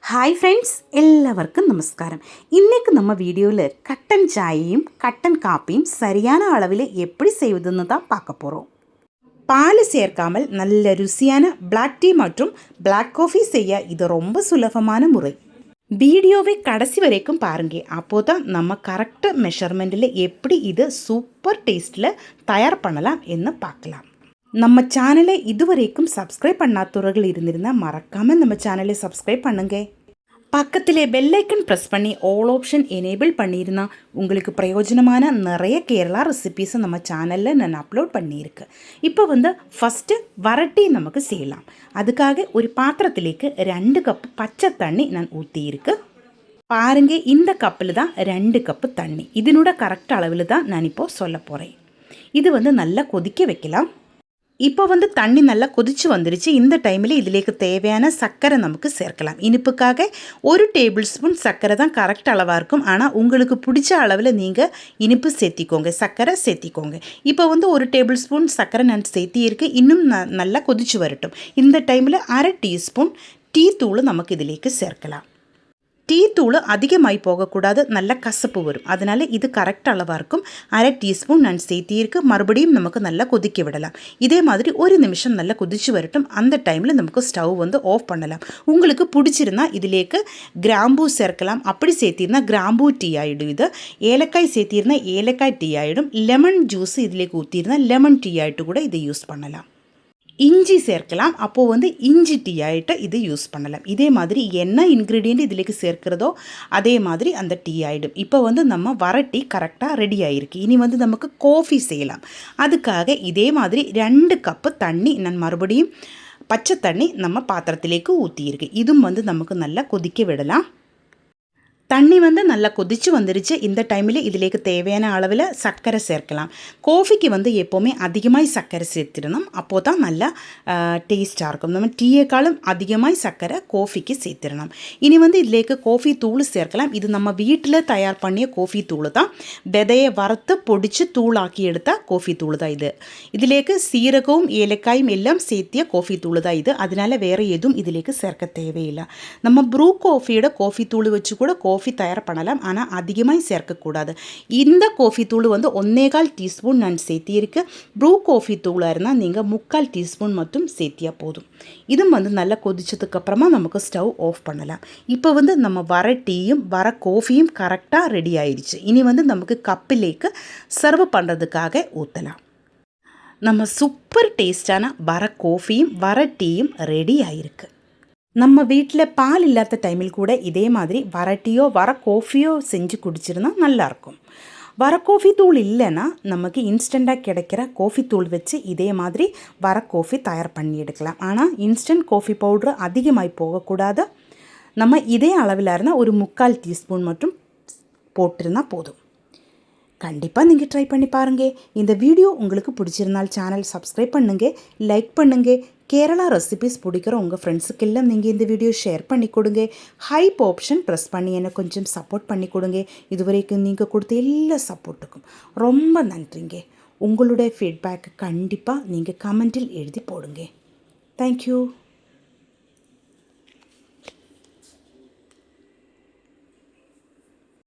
Hi friends, എല്ലാവർക്കും നമസ്കാരം. ഇന്നേക്ക് நம்ம வீடியோவில் கட்டன் சாயையும் கட்டன் காப்பியும் சரியான அளவில் எப்படி செய்வதுன்னு தான் பார்க்க போகிறோம். பால் சேர்க்காமல் நல்ல ருசியான பிளாக் டீ மற்றும் பிளாக் காஃபி செய்ய இது ரொம்ப சுலபமான முறை. வீடியோவை கடைசி வரைக்கும் பாருங்க. அப்போ தான் நம்ம கரெக்ட் மெஷர்மெண்ட்டில் எப்படி இது சூப்பர் டேஸ்ட்டில் தயார் பண்ணலாம் என்று பார்க்கலாம். நம்ம சேனலை இதுவரைக்கும் சப்ஸ்கிரைப் பண்ணாதவர்கள் இருந்திருந்தால் மறக்காமல் நம்ம சேனலை சப்ஸ்கிரைப் பண்ணுங்க. பக்கத்திலே பெல் ஐக்கன் ப்ரெஸ் பண்ணி ஆல் ஆப்ஷன் எனேபிள் பண்ணியிருந்தா உங்களுக்கு பிரயோஜனமான நிறைய கேரளா ரெசிபீஸை நம்ம சேனலில் நான் அப்லோட் பண்ணியிருக்கேன். இப்போ ஃபஸ்ட்டு வரட்டி நமக்கு செய்யலாம். அதுக்காக ஒரு பாத்திரத்திலேக்கு 2 கப் பச்சை தண்ணி நான் ஊற்றியிருக்கு. பாருங்க, இந்த கப்பில் தான் 2 கப்பு தண்ணி. இதனோட கரெக்ட் அளவில் தான் நான் இப்போது சொல்ல போகிறேன். இது நல்லா கொதிக்க வைக்கலாம். இப்போ தண்ணி நல்லா கொதிச்சு வந்துருச்சு. இந்த டைமில் இதிலேக்கு தேவையான சர்க்கரை நமக்கு சேர்க்கலாம். இனிப்புக்காக 1 டேபிள் ஸ்பூன் சர்க்கரை தான் கரெக்ட் அளவாக இருக்கும். ஆனால் உங்களுக்கு பிடிச்ச அளவில் நீங்கள் இனிப்பு சேர்த்திக்கோங்க, சர்க்கரை சேர்த்திக்கோங்க. இப்போ 1 டேபிள் ஸ்பூன் சர்க்கரை நான் சேர்த்தியிருக்கு. இன்னும் நல்லா கொதிச்சு வரட்டும். இந்த டைமில் 1/2 டீஸ்பூன் டீ தூள் நமக்கு இதிலேக்கு சேர்க்கலாம். டீ தூள் அதிகமாகி போகக்கூடாது, நல்ல கசப்பு வரும். அதனால் இது கரெக்ட் அளவாக இருக்கும். 1/2 டீஸ்பூன் நான் சேர்த்தியிருக்கு. மறுபடியும் நமக்கு நல்லா கொதிக்க விடலாம். இதே மாதிரி 1 நிமிஷம் நல்லா கொதிச்சு வரட்டும். அந்த டைமில் நமக்கு ஸ்டவ் ஆஃப் பண்ணலாம். உங்களுக்கு பிடிச்சிருந்தா இதிலேக்கு கிராம்பூ சேர்க்கலாம். அப்படி சேர்த்திருந்தா கிராம்பூ டீ ஆகிடும். இது ஏலக்காய் சேர்த்திருந்தால் ஏலக்காய் டீ ஆகிடும். லெமன் ஜூஸ் இதிலேக்கு ஊற்றிருந்தால் லெமன் டீ ஆகிட்டு கூட இதை யூஸ் பண்ணலாம். இஞ்சி சேர்க்கலாம். அப்போது இஞ்சி டீ ஆகிட்டு இது யூஸ் பண்ணலாம். இதே மாதிரி என்ன இன்க்ரீடியண்ட் இதிலேக்கு சேர்க்கிறதோ அதே மாதிரி அந்த டீ ஆகிடும். இப்போ நம்ம வரட்டி கரெக்டாக ரெடி ஆகிருக்கு. இனி நமக்கு காஃபி செய்யலாம். அதுக்காக இதே மாதிரி 2 கப்பு தண்ணி நான் மறுபடியும் பச்சை தண்ணி நம்ம பாத்திரத்திலேக்கு ஊற்றியிருக்கு. இதுவும் நமக்கு நல்லா கொதிக்க விடலாம். தண்ணி நல்லா கொதிச்சு வந்துருச்சு. இந்த டைமில் இதிலேக்கு தேவையான அளவில் சர்க்கரை சேர்க்கலாம். காஃபிக்கு எப்போவுமே அதிகமாக சர்க்கரை சேர்த்துடணும். அப்போது தான் நல்லா டேஸ்ட்டாக இருக்கும். நம்ம டீயேக்காலும் அதிகமாக சர்க்கரை காஃபிக்கு சேர்த்துடணும். இனி இதிலேக்கு காஃபி தூள் சேர்க்கலாம். இது நம்ம வீட்டில் தயார் பண்ணிய காஃபி தூள் தான். விதையை வறுத்து பொடிச்சு தூளாக்கி எடுத்த காஃபி தூள் தான் இது. இதிலேக்கு சீரகവും ஏலக்காயும் எல்லாம் சேர்த்திய காஃபி தூள் தான் இது. அதனால் வேறு எதுவும் இதிலேக்கு சேர்க்க தேவையில்லை. நம்ம ப்ரூ காஃபியோட காஃபி தூள் வச்சு கூட காஃபி தயார் பண்ணலாம். ஆனால் அதிகமாக சேர்க்கக்கூடாது. இந்த காஃபி தூள் 1/4 டீஸ்பூன் நான் சேர்த்தியிருக்கு. ப்ரூ காஃபி தூளாக இருந்தால் நீங்கள் 3/4 டீஸ்பூன் மட்டும் சேர்த்தியா போதும். இது நல்லா கொதிச்சதுக்கப்புறமா நமக்கு ஸ்டவ் ஆஃப் பண்ணலாம். இப்போ நம்ம வர டீயும் வர காஃபியும் கரெக்டாக ரெடி ஆயிடுச்சு. இனி நமக்கு கப்பிலேக்கு சர்வ் பண்ணுறதுக்காக ஊற்றலாம். நம்ம சூப்பர் டேஸ்டான வர காஃபியும் வர டீயும் ரெடி ஆயிருக்கு. நம்ம வீட்டில் பால் இல்லாத டைமில் கூட இதே மாதிரி வர டீயோ வர காஃபியோ செஞ்சு குடிச்சிருந்தா நல்லாயிருக்கும். வர காஃபி தூள் இல்லைன்னா நமக்கு இன்ஸ்டண்ட்டாக கிடைக்கிற காஃபி தூள் வச்சு இதே மாதிரி வர காஃபி தயார் பண்ணி எடுக்கலாம். ஆனால் இன்ஸ்டன்ட் காஃபி பவுட்ரு அதிகமாகி போகக்கூடாது. நம்ம இதே அளவில் இருந்தால் ஒரு 3/4 டீஸ்பூன் மட்டும் போட்டிருந்தால் போதும். கண்டிப்பாக நீங்கள் ட்ரை பண்ணி பாருங்கள். இந்த வீடியோ உங்களுக்கு பிடிச்சிருந்தால் சேனல் சப்ஸ்கிரைப் பண்ணுங்கள், லைக் பண்ணுங்கள். கேரளா ரெசிபிஸ் பிடிக்கிற உங்கள் ஃப்ரெண்ட்ஸுக்கெல்லாம் நீங்கள் இந்த வீடியோ ஷேர் பண்ணி கொடுங்க. ஹைப் ஆப்ஷன் ப்ரெஸ் பண்ணி எனக்கு கொஞ்சம் சப்போர்ட் பண்ணி கொடுங்க. இதுவரைக்கும் நீங்கள் கொடுத்த எல்லா சப்போர்ட்டுக்கும் ரொம்ப நன்றிங்க. உங்களுடைய ஃபீட்பேக் கண்டிப்பாக நீங்கள் கமெண்ட்டில் எழுதி போடுங்க. தேங்க்யூ.